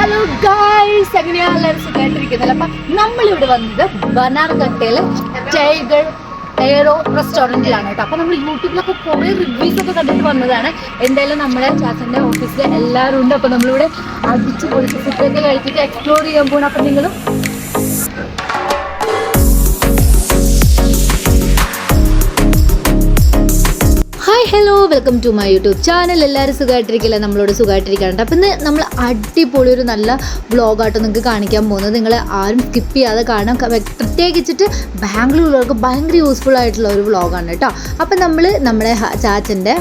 Hello guys, എങ്ങനെയാണ് എല്ലാവരും സുഖമായിട്ടിരിക്കുന്നത്? അപ്പം നമ്മളിവിടെ വന്നത് ബനാർഘട്ടയിലെ ടൈഗർ എയറോ റെസ്റ്റോറൻറ്റിലാണ് കേട്ടോ. അപ്പം നമ്മൾ യൂട്യൂബിലൊക്കെ കുറേ റിവ്യൂസ് ഒക്കെ കണ്ടിട്ട് വന്നതാണ്. എന്തായാലും നമ്മുടെ ചാച്ചൻ്റെ ഓഫീസിൽ എല്ലാവരും ഉണ്ട്. അപ്പം നമ്മളിവിടെ അടിച്ച് പൊളിച്ച് ഫുഡൊക്കെ കഴിച്ചിട്ട് എക്സ്പ്ലോർ ചെയ്യാൻ പോകണം. അപ്പം നിങ്ങളും hi hello, welcome to my YouTube channel. എല്ലാവരും സുഖമായിട്ടിരിക്കില്ല, നമ്മളോട് സുഖമായിട്ടിരിക്കാറുണ്ട്. അപ്പം ഇന്ന് നമ്മൾ അടിപൊളി ഒരു നല്ല വ്ളോഗാട്ടോ നിങ്ങൾക്ക് കാണിക്കാൻ പോകുന്നത്. നിങ്ങൾ ആരും സ്കിപ്പ് ചെയ്യാതെ കാണാം. പ്രത്യേകിച്ചിട്ട് ബാംഗ്ലൂരിലുള്ളവർക്ക് ഭയങ്കര യൂസ്ഫുൾ ആയിട്ടുള്ള ഒരു വ്ളോഗാണ് കേട്ടോ. അപ്പം നമ്മുടെ ചാച്ചൻ്റെ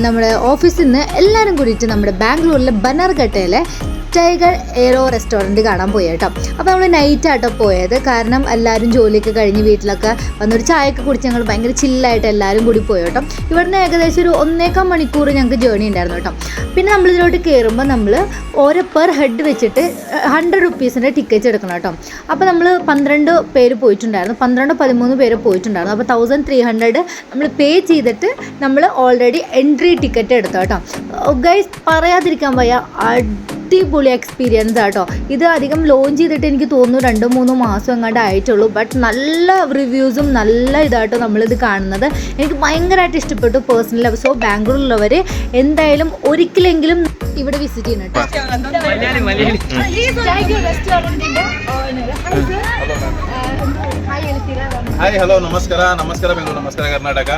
നമ്മുടെ ഓഫീസിൽ നിന്ന് എല്ലാവരും കൂടിയിട്ട് നമ്മുടെ ബാംഗ്ലൂരിലെ ബനാർഘട്ടയിലെ ടൈഗർ എയറോ റെസ്റ്റോറൻറ്റ് കാണാൻ പോയി കേട്ടോ. അപ്പോൾ നമ്മൾ നൈറ്റാട്ടോ പോയത്. കാരണം എല്ലാവരും ജോലിയൊക്കെ കഴിഞ്ഞ് വീട്ടിലൊക്കെ വന്നൊരു ചായയൊക്കെ കുടിച്ച് ഞങ്ങൾ ഭയങ്കര ചില്ലായിട്ട് എല്ലാവരും കൂടി പോയി കേട്ടോ. ഇവിടുന്ന് ഏകദേശം ഒരു 1.25 മണിക്കൂർ ഞങ്ങൾക്ക് ജേർണി ഉണ്ടായിരുന്നു കേട്ടോ. പിന്നെ നമ്മളിതിലോട്ട് കയറുമ്പോൾ നമ്മൾ ഓരോ പെർ ഹെഡ് വെച്ചിട്ട് 100 റുപ്പീസിൻ്റെ ടിക്കറ്റ് എടുക്കണം കേട്ടോ. അപ്പോൾ നമ്മൾ 12 പേര് പോയിട്ടുണ്ടായിരുന്നു, 12-13 പേര് പോയിട്ടുണ്ടായിരുന്നു. അപ്പോൾ 1300 നമ്മൾ പേ ചെയ്തിട്ട് നമ്മൾ ഓൾറെഡി എൻട്രി ടിക്കറ്റ് എടുത്തു കേട്ടോ. ഗൈസ്, പറയാതിരിക്കാൻ വയ്യ, അടിപൊളി എക്സ്പീരിയൻസ് ആട്ടോ. ഇത് അധികം ലോഞ്ച് ചെയ്തിട്ട് എനിക്ക് തോന്നുന്നു 2-3 മാസം എങ്ങാണ്ട് ആയിട്ടുള്ളൂ. ബട്ട് നല്ല റിവ്യൂസും നല്ല ഇതാട്ടോ നമ്മളിത് കാണുന്നത്. എനിക്ക് ഭയങ്കരമായിട്ട് ഇഷ്ടപ്പെട്ടു പേഴ്സണലി. സോ ബാംഗ്ലൂരിലുള്ളവർ എന്തായാലും ഒരിക്കലെങ്കിലും ഇവിടെ വിസിറ്റ് ചെയ്യണം കേട്ടോ. ಹಾಯ್ ಹಲೋ ನಮಸ್ಕಾರ ಬೆಂಗಳೂರು, ನಮಸ್ಕಾರ ಕರ್ನಾಟಕ.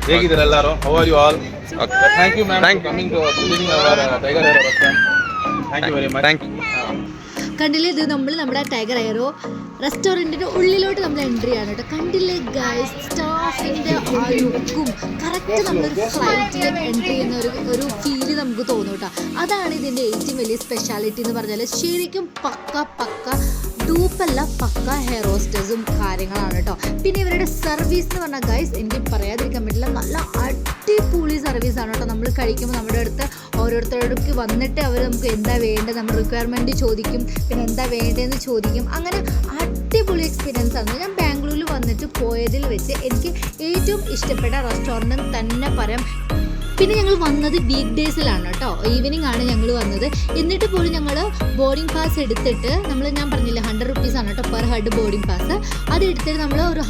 ಹೇಗಿದ್ದೀರಾ ಎಲ್ಲರೂ? How are you all? Thank you ma'am for coming to visiting our tiger aero restaurant. Thank you very much. കണ്ടില്ലേ, ഇത് നമ്മുടെ ടൈഗർ എയറോ റെസ്റ്റോറൻറ്റിൻ്റെ ഉള്ളിലോട്ട് നമ്മൾ എൻട്രി ആണ് കേട്ടോ. കണ്ടില്ലേ ഗൈസ്, സ്റ്റാഫിൻ്റെ ആ ലുക്കും കറക്റ്റ് നമ്മളൊരു ഫ്ലൈറ്റിൽ എൻട്രി ചെയ്യുന്ന ഒരു ഫീല് നമുക്ക് തോന്നും കേട്ടോ. അതാണ് ഇതിൻ്റെ ഏറ്റവും വലിയ സ്പെഷ്യാലിറ്റി എന്ന് പറഞ്ഞാൽ. ശരിക്കും പക്ക ഡൂപ്പല്ല, പക്ക ഹെയർ ഹോസ്റ്റേഴ്സും കാര്യങ്ങളാണ് കേട്ടോ. പിന്നെ ഇവരുടെ സർവീസ് എന്ന് പറഞ്ഞാൽ ഗൈസ് എനിക്ക് പറയാതിരിക്കാൻ പറ്റില്ല, നല്ല അടിപൊളി സർവീസാണ് കേട്ടോ. നമ്മൾ കഴിക്കുമ്പോൾ നമ്മുടെ അടുത്ത് ഓരോരുത്തരോടൊക്കെ വന്നിട്ട് അവർ നമുക്ക് എന്താ വേണ്ടത്, നമ്മുടെ റിക്വയർമെൻറ്റ് ചോദിക്കും, പിന്നെ എന്താ വേണ്ടതെന്ന് ചോദിക്കും. അങ്ങനെ അടിപൊളി എക്സ്പീരിയൻസ് ആണ്. ഞാൻ ബാംഗ്ലൂരിൽ വന്നിട്ട് പോയതിൽ വെച്ച് എനിക്ക് ഏറ്റവും ഇഷ്ടപ്പെട്ട റെസ്റ്റോറൻറ്റ് തന്നെ പറയാം. പിന്നെ ഞങ്ങൾ വന്നത് വീക്ക് ഡേയ്സിലാണ് കേട്ടോ, ഈവനിങ് ആണ് ഞങ്ങൾ വന്നത്. എന്നിട്ട് പോലും ഞങ്ങൾ ബോർഡിംഗ് പാസ് എടുത്തിട്ട് ഞാൻ പറഞ്ഞില്ല 100 റുപ്പീസാണ് കേട്ടോ പെർ ഹെഡ് ബോർഡിംഗ് പാസ്. അത് എടുത്തിട്ട് നമ്മൾ ഒരു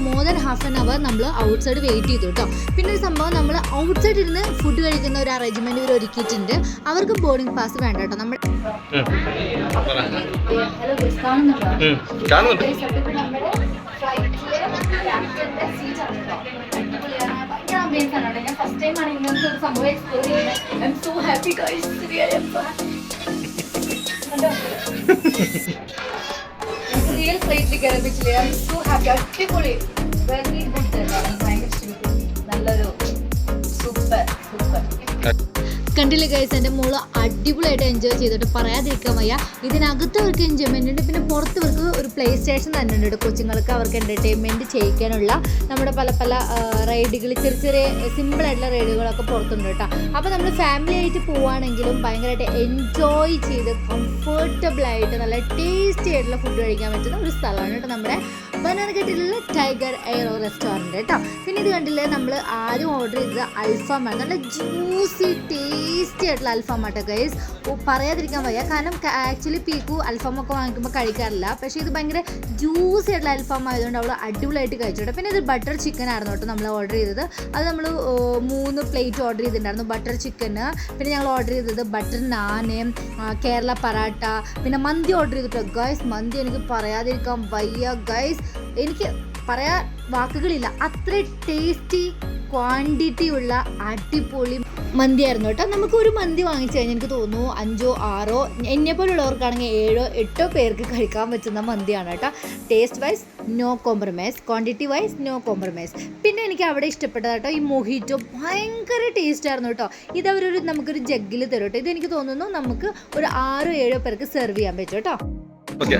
more than half an hour നമ്മൾ ഔട്ട് സൈഡ് വെയിറ്റ് ചെയ്തു കേട്ടോ. പിന്നെ ഒരു സംഭവം, നമ്മൾ ഔട്ട് സൈഡ് ഇരുന്ന് ഫുഡ് കഴിക്കുന്ന ഒരു അറേഞ്ച്മെൻറ്റ് ഇവർ ഒരുക്കിയിട്ടുണ്ട്. അവർക്ക് ബോർഡിംഗ് പാസ് വേണ്ട കേട്ടോ. നമ്മൾ ഞാൻ ഫസ്റ്റ് ടൈം ആണ് ഇങ്ങനത്തെ ഒരു സംഭവം എക്സ്പ്ലോർ ചെയ്യുന്നത്. I M so happy guys, really real ഫ്ലൈറ്റിൽ കയറാൻ പറ്റില്ല. I M so happy. അടിപൊളി, വെരി ഗുഡ്. ഭയങ്കര ഇഷ്ടപ്പെട്ടു. നല്ലൊരു സൂപ്പർ. കണ്ടില്ലേ ഗൈസ്, എൻ്റെ മോള് അടിപൊളിയായിട്ട് എൻജോയ് ചെയ്തിട്ട് പറയാതിരിക്കാൻ വയ്യ. ഇതിനകത്ത് അവർക്ക് എൻജോയ്മെൻ്റ് ഉണ്ട്, പിന്നെ പുറത്തവർക്ക് ഒരു പ്ലേ സ്റ്റേഷൻ തന്നെ ഉണ്ട്. കൊച്ചുങ്ങൾക്ക് അവർക്ക് എൻ്റർടൈൻമെൻറ്റ് ചെയ്യിക്കാനുള്ള നമ്മുടെ പല റൈഡുകൾ, ചെറിയ സിമ്പിളായിട്ടുള്ള റൈഡുകളൊക്കെ പുറത്തുണ്ട് കേട്ടോ. അപ്പോൾ നമ്മൾ ഫാമിലി ആയിട്ട് പോവുകയാണെങ്കിലും ഭയങ്കരമായിട്ട് എൻജോയ് ചെയ്ത് കംഫർട്ടബിളായിട്ട് നല്ല ടേസ്റ്റി ആയിട്ടുള്ള ഫുഡ് കഴിക്കാൻ പറ്റുന്ന ഒരു സ്ഥലമാണ് കേട്ടോ നമ്മുടെ ബനാർഘട്ടിലുള്ള ടൈഗർ എയറോ റെസ്റ്റോറൻറ്റ് കേട്ടോ. പിന്നെ ഇത് കണ്ടില്ലേ, നമ്മൾ ആരും ഓർഡർ ചെയ്തത് അൽഫാമാണ്. നല്ല ജ്യൂസി ടേസ്റ്റി ആയിട്ടുള്ള അൽഫാമാട്ടോ ഗൈസ്. പറയാതിരിക്കാൻ വയ്യ. കാരണം ആക്ച്വലി പീക്കു അൽഫാമൊക്കെ വാങ്ങിക്കുമ്പോൾ കഴിക്കാറില്ല, പക്ഷേ ഇത് ഭയങ്കര ജ്യൂസി ആയിട്ടുള്ള അൽഫാം ആയതുകൊണ്ട് അവൾ അടിപൊളിയായിട്ട് കഴിച്ചോട്ടെ. പിന്നെ ഇത് ബട്ടർ ചിക്കൻ ആയിരുന്നു കേട്ടോ നമ്മൾ ഓർഡർ ചെയ്തത്. അത് നമ്മൾ 3 പ്ലേറ്റ് ഓർഡർ ചെയ്തിട്ടുണ്ടായിരുന്നു ബട്ടർ ചിക്കന്. പിന്നെ ഞങ്ങൾ ഓർഡർ ചെയ്തത് ബട്ടർ നാന്, കേരള പറാട്ട, പിന്നെ മന്തി ഓർഡർ ചെയ്തിട്ടോ ഗൈസ്. മന്തി എനിക്ക് പറയാതിരിക്കാൻ വയ്യ ഗൈസ്, എനിക്ക് പറയാൻ വാക്കുകളില്ല. അത്ര ടേസ്റ്റി ക്വാണ്ടിറ്റി ഉള്ള അടിപൊളി മന്തിയായിരുന്നു കേട്ടോ. നമുക്ക് ഒരു മന്തി വാങ്ങിച്ചു കഴിഞ്ഞാൽ എനിക്ക് തോന്നുന്നു 5-6 എന്നെപ്പോലുള്ളവർക്കാണെങ്കിൽ 7-8 പേർക്ക് കഴിക്കാൻ പറ്റുന്ന മന്തിയാണ് കേട്ടോ. Taste wise no compromise, quantity wise no compromise. പിന്നെ എനിക്ക് അവിടെ ഇഷ്ടപ്പെട്ടത് കേട്ടോ ഈ മൊഹിറ്റോ, ഭയങ്കര ടേസ്റ്റ് ആയിരുന്നു കേട്ടോ. ഇത് നമുക്കൊരു ജഗ്ഗിൽ തരും കേട്ടോ. ഇതെനിക്ക് തോന്നുന്നു നമുക്ക് ഒരു 6-7 പേർക്ക് സെർവ് ചെയ്യാൻ പറ്റും കേട്ടോ. Okay.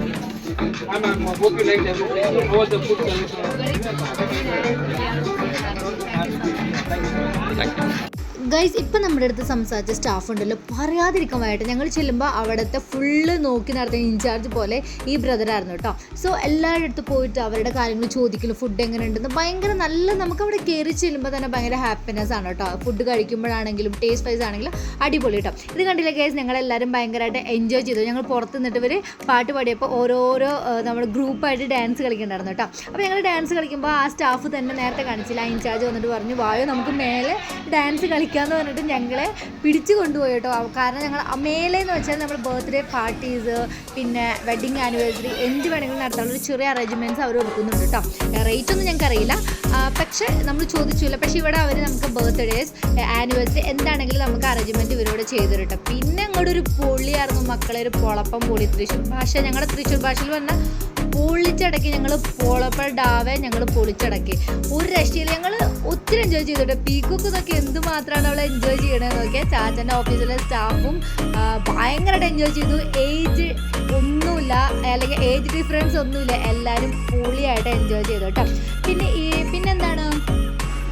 ഗൈസ് ഇപ്പം നമ്മുടെ അടുത്ത് സംസാരിച്ച സ്റ്റാഫ് ഉണ്ടല്ലോ, പറയാതിരിക്കാൻ വയ്യായിട്ട് ഞങ്ങൾ ചെല്ലുമ്പോൾ അവിടുത്തെ ഫുള്ള് നോക്കി നടത്തുന്ന ഇൻചാർജ് പോലെ ഈ ബ്രദറായിരുന്നു കേട്ടോ. സോ എല്ലാവരുടെ അടുത്ത് പോയിട്ട് അവരുടെ കാര്യങ്ങൾ ചോദിക്കലും ഫുഡ് എങ്ങനെ ഉണ്ടെന്ന് ഭയങ്കര നല്ല, നമുക്ക് അവിടെ കയറി ചെല്ലുമ്പോൾ തന്നെ ഭയങ്കര ഹാപ്പിനെസ് ആണ് കേട്ടോ. ഫുഡ് കഴിക്കുമ്പോഴാണെങ്കിലും ടേസ്റ്റ് വൈസ് ആണെങ്കിലും അടിപൊളി കേട്ടോ. ഇത് കണ്ടില്ല ഗൈസ്, ഞങ്ങളെല്ലാവരും ഭയങ്കരമായിട്ട് എൻജോയ് ചെയ്തു. ഞങ്ങൾ പുറത്ത് നിന്നിട്ട് ഇവർ പാട്ട് പാടിയപ്പോൾ ഓരോരോ നമ്മൾ ഗ്രൂപ്പായിട്ട് ഡാൻസ് കളിക്കുന്നുണ്ടായിരുന്നു കേട്ടോ. അപ്പോൾ ഞങ്ങൾ ഡാൻസ് കളിക്കുമ്പോൾ ആ സ്റ്റാഫ് തന്നെ നേരത്തെ കാണിച്ചില്ല, ആ ഇൻചാർജ് വന്നിട്ട് പറഞ്ഞു വായോ നമുക്ക് മേലെ ഡാൻസ് കളിക്കാമെന്ന് പറഞ്ഞിട്ട് ഞങ്ങളെ പിടിച്ചു കൊണ്ടുപോയി കേട്ടോ. കാരണം ഞങ്ങൾ മേലെന്ന് വെച്ചാൽ നമ്മൾ ബർത്ത്ഡേ പാർട്ടീസ് പിന്നെ വെഡിങ് ആനിവേഴ്സറി എന്ത് വേണമെങ്കിലും നടത്താനുള്ള ഒരു ചെറിയ അറേഞ്ച്മെൻറ്റ്സ് അവർ കൊടുക്കുന്നുണ്ട് കേട്ടോ. റേറ്റ് ഒന്നും ഞങ്ങൾക്കറിയില്ല, പക്ഷേ നമ്മൾ ചോദിച്ചില്ല. പക്ഷേ ഇവിടെ അവർ നമുക്ക് ബർത്ത്ഡേസ് ആനിവേഴ്സറി എന്താണെങ്കിലും നമുക്ക് അറേഞ്ച്മെൻറ്റ് ഇവരോട് ചെയ്തു കേട്ടോ. പിന്നെ അങ്ങോട്ട് ഒരു പൊള്ളിയായിരുന്നു മക്കളെ, ഒരു പൊളപ്പം പൊളി. തൃശ്ശൂർ ഭാഷ, ഞങ്ങളുടെ തൃശ്ശൂർ ഭാഷയിൽ പറഞ്ഞാൽ പൊളിച്ചടക്കി. ഞങ്ങൾ പോളപ്പ ഡാവെ ഞങ്ങൾ പൊളിച്ചടക്കി, ഒരു രക്ഷയില്ല. ഞങ്ങൾ ഒത്തിരി എൻജോയ് ചെയ്തിട്ട് പീക്കൊക്കെ ഇതൊക്കെ എന്തുമാത്രമാണ് അവൾ എൻജോയ് ചെയ്യണമെന്ന് നോക്കിയാൽ ചാച്ചൻ്റെ ഓഫീസിലെ സ്റ്റാഫും ഭയങ്കരമായിട്ട് എൻജോയ് ചെയ്തു. ഏജ് ഒന്നുമില്ല, അല്ലെങ്കിൽ ഏജ് ഡിഫറൻസ് ഒന്നുമില്ല, എല്ലാവരും പൊളിയായിട്ട് എൻജോയ് ചെയ്തു കേട്ടോ. പിന്നെന്താണ്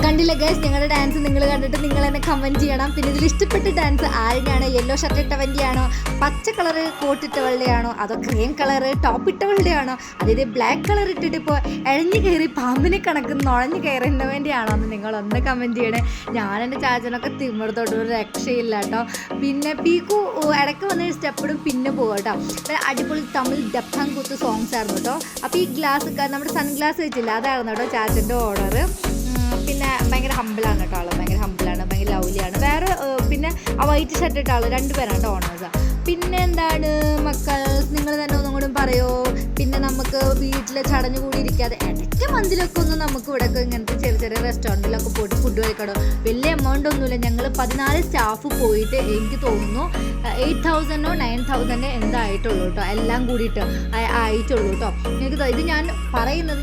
കണ്ടില്ല ഗൈസ്, ഞങ്ങളുടെ ഡാൻസ് നിങ്ങൾ കണ്ടിട്ട് നിങ്ങൾ തന്നെ കമൻറ്റ് ചെയ്യണം. പിന്നെ ഇതിൽ ഇഷ്ടപ്പെട്ട ഡാൻസ് ആരുടെയാണ്? യെല്ലോ ഷർട്ട് ഇട്ടവൻ്റെ ആണോ, പച്ച കളറ് കോട്ട് ഇട്ടവളുടെ ആണോ, അതോ ക്രീം കളറ് ടോപ്പ് ഇട്ടവളുടെ ആണോ, അതായത് ബ്ലാക്ക് കളർ ഇട്ടിട്ട് ഇപ്പോൾ എഴഞ്ഞു കയറി പാമ്പിനെ കണക്ക് നുഴഞ്ഞു കയറുന്നവൻ്റെ ആണോ എന്ന് നിങ്ങളൊന്ന് കമൻറ്റ് ചെയ്യണേ. ഞാനെൻ്റെ ചാച്ചനൊക്കെ തിമിർത്തോട്ട് ഒരു രക്ഷയില്ല കേട്ടോ. പിന്നെ പീക്കു ഇടയ്ക്ക് വന്നൊരു സ്റ്റെപ്പിടും പിന്നെ പോകും കേട്ടോ. അടിപൊളി തമിഴ് ഡപ്പം കുത്ത് സോങ്സ് ആയിരുന്നു കേട്ടോ. അപ്പോൾ ഈ ഗ്ലാസ് നമ്മുടെ സൺഗ്ലാസ് വെച്ചില്ല, അതായിരുന്നു കേട്ടോ ചാച്ചൻ്റെ ഓർഡർ. പിന്നെ ഭയങ്കര ഹമ്പിളാണ് കേട്ടോ ആൾ, ഭയങ്കര ഹമ്പിളാണ്, ഭയങ്കര ലവ്ലിയാണ്. വേറെ പിന്നെ ആ വൈറ്റ് ഷർട്ട് ഇട്ട ആൾ, 2 പേരാണ് കേട്ടോ ഓണേഴ്സാണ്. പിന്നെ എന്താണ് മക്കൾ, നിങ്ങൾ തന്നെ ഒന്നും കൂടി പറയോ. പിന്നെ നമുക്ക് വീട്ടിൽ ചടഞ്ഞു കൂടി ഇരിക്കാതെ ഇടയ്ക്ക് മന്തിലൊക്കെ ഒന്ന് നമുക്ക് ഇവിടെയൊക്കെ ഇങ്ങനത്തെ ചെറിയ ചെറിയ റെസ്റ്റോറൻറ്റിലൊക്കെ പോയിട്ട് ഫുഡ് കഴിക്കണോ. വലിയ എമൗണ്ട് ഒന്നുമില്ല. ഞങ്ങൾ 14 സ്റ്റാഫ് പോയിട്ട് എനിക്ക് തോന്നുന്നു 8,000 9,000 എന്തായിട്ടുള്ളൂ കേട്ടോ, എല്ലാം കൂടിയിട്ട് ആയിട്ടുള്ളൂ കേട്ടോ. എനിക്ക് ഇത് ഞാൻ പറയുന്നത്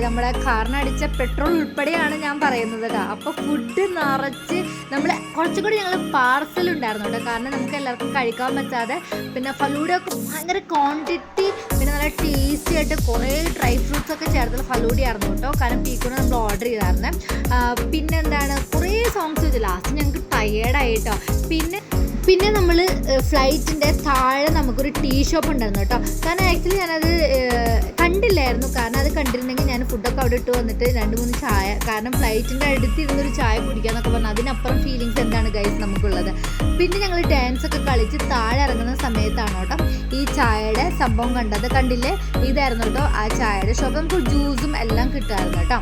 നമ്മുടെ കാറിനടിച്ച പെട്രോൾ ഉൾപ്പെടെയാണ് ഞാൻ പറയുന്നത് കേട്ടോ. അപ്പോൾ ഫുഡ് നിറച്ച് നമ്മൾ കുറച്ചുകൂടി ഞങ്ങൾ പാർസൽ ഉണ്ടായിരുന്നു കേട്ടോ, കാരണം നമുക്ക് എല്ലാവർക്കും കഴിക്കാൻ പറ്റാതെ. പിന്നെ ഫലൂഡയൊക്കെ ഭയങ്കര ക്വാണ്ടിറ്റി, പിന്നെ നല്ല ടേസ്റ്റി ആയിട്ട് കുറേ ഡ്രൈ ഫ്രൂട്ട്സ് ഒക്കെ ചേർത്തുള്ള ഫലൂഡ ആയിരുന്നു കേട്ടോ. കാരണം പീക്കൂടെ നമ്മൾ ഓർഡർ ചെയ്തായിരുന്നേ. പിന്നെ എന്താണ് കുറേ സോങ്സ് വെച്ചു. ലാസ്റ്റ് ഞങ്ങൾക്ക് ടയേർഡായിട്ടോ. പിന്നെ നമ്മൾ ഫ്ലൈറ്റിൻ്റെ താഴെ നമുക്കൊരു ടീ ഷോപ്പ് ഉണ്ടായിരുന്നു കേട്ടോ. കാരണം ആക്ച്വലി ഞാനത് കണ്ടില്ലായിരുന്നു, കാരണം അത് കണ്ടിരുന്നെങ്കിൽ ഞാൻ ഫുഡൊക്കെ അവിടെ ഇട്ട് വന്നിട്ട് 2-3 ചായ, കാരണം ഫ്ലൈറ്റിൻ്റെ അടുത്തിരുന്നൊരു ചായ കുടിക്കാമെന്നൊക്കെ പറഞ്ഞു. അതിനപ്പുറം ഫീലിങ്സ് എന്താണ് ഗൈസ് നമുക്കുള്ളത്. പിന്നെ ഞങ്ങൾ ഡാൻസൊക്കെ കളിച്ച് താഴെ ഇറങ്ങുന്ന സമയത്താണ് കേട്ടോ ഈ ചായയുടെ സംഭവം കണ്ടത്. കണ്ടില്ലേ, ഇതായിരുന്നു കേട്ടോ ആ ചായയുടെ ഷോപ്പ്. നമുക്ക് ജ്യൂസും എല്ലാം കിട്ടുമായിരുന്നു കേട്ടോ.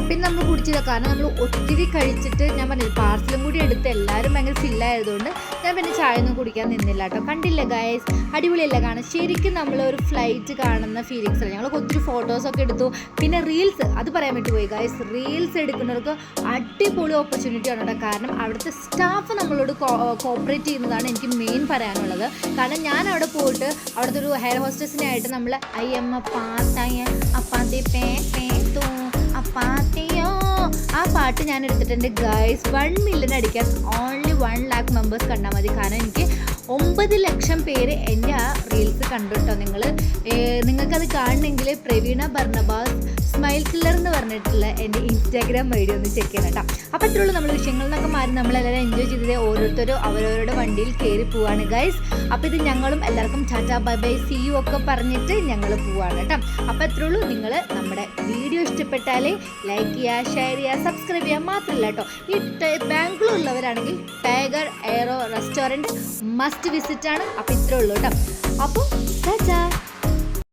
പിന്നെ നമ്മൾ കുടിച്ചത്, കാരണം നമ്മൾ ഒത്തിരി കഴിച്ചിട്ട് ഞാൻ പറഞ്ഞില്ല പാർസലും കൂടി എടുത്ത് എല്ലാവരും ഭയങ്കര ഫില്ലായതുകൊണ്ട് ഞാൻ പിന്നെ ചായ ഒന്നും കുടിക്കാൻ നിന്നില്ല കേട്ടോ. കണ്ടില്ല ഗൈസ്, അടിപൊളിയല്ല കാണാൻ. ശരിക്കും നമ്മൾ ഒരു ഫ്ലൈറ്റ് കാണുന്ന ഫീലിങ്സ് അല്ല. ഞങ്ങൾ ഒത്തിരി ഫോട്ടോസൊക്കെ എടുത്തു. പിന്നെ റീൽസ്, അത് പറയാൻ പറ്റുപോയി ഗൈസ്, റീൽസ് എടുക്കുന്നവർക്ക് അടിപൊളി ഓപ്പർച്യൂണിറ്റി ആണ് കേട്ടോ. കാരണം അവിടുത്തെ സ്റ്റാഫ് നമ്മളോട് കോപ്പറേറ്റ് ചെയ്യുന്നതാണ് എനിക്ക് മെയിൻ പറയാനുള്ളത്. കാരണം ഞാൻ അവിടെ പോയിട്ട് അവിടുത്തെ ഒരു ഹെയർ ഹോസ്റ്റസിനായിട്ട് നമ്മൾ ആ പാട്ട് ഞാൻ എടുത്തിട്ടുണ്ട് ഗൈസ്. 1 മില്യൺ അടിക്കാൻ ഓൺലി 1 lakh മെമ്പേഴ്സ് കണ്ടാൽ മതി. കാരണം എനിക്ക് 9 ലക്ഷം പേര് എൻ്റെ ആ റീൽസ് കണ്ടു കേട്ടോ. നിങ്ങൾക്കത് കാണണമെങ്കിൽ പ്രവീണ ബർണബാസ് സ്മൈൽ കില്ലർ എന്ന് പറഞ്ഞിട്ടുള്ള എൻ്റെ ഇൻസ്റ്റാഗ്രാം ഐഡി ഒന്ന് ചെക്ക് ചെയ്യണം കേട്ടോ. അപ്പോൾ അത്രയുള്ളൂ, നമ്മൾ വിഷയങ്ങളിൽ നിന്നൊക്കെ മാറി നമ്മളെല്ലാവരും എൻജോയ് ചെയ്തത്. ഓരോരുത്തരും അവരവരുടെ വണ്ടിയിൽ കയറി പോവാണ് ഗൈസ്. അപ്പോൾ ഇത് ഞങ്ങളും എല്ലാവർക്കും ta-ta bye bye see you ഒക്കെ പറഞ്ഞിട്ട് ഞങ്ങൾ പോവാണ് കേട്ടോ. അപ്പോൾ അത്രയുള്ളൂ. നിങ്ങൾ നമ്മുടെ വീഡിയോ ഇഷ്ടപ്പെട്ടാൽ ലൈക്ക് ചെയ്യുക, ഷെയർ ചെയ്യുക, സബ്സ്ക്രൈബ് ചെയ്യുക. മാത്രമല്ല കേട്ടോ, ഈ ബാംഗ്ലൂരിലുള്ളവരാണെങ്കിൽ tiger aero restaurant must visit ആണ്. അപ്പോൾ ഇത്രയുള്ളൂ കേട്ടോ. അപ്പോൾ ടാറ്റാ.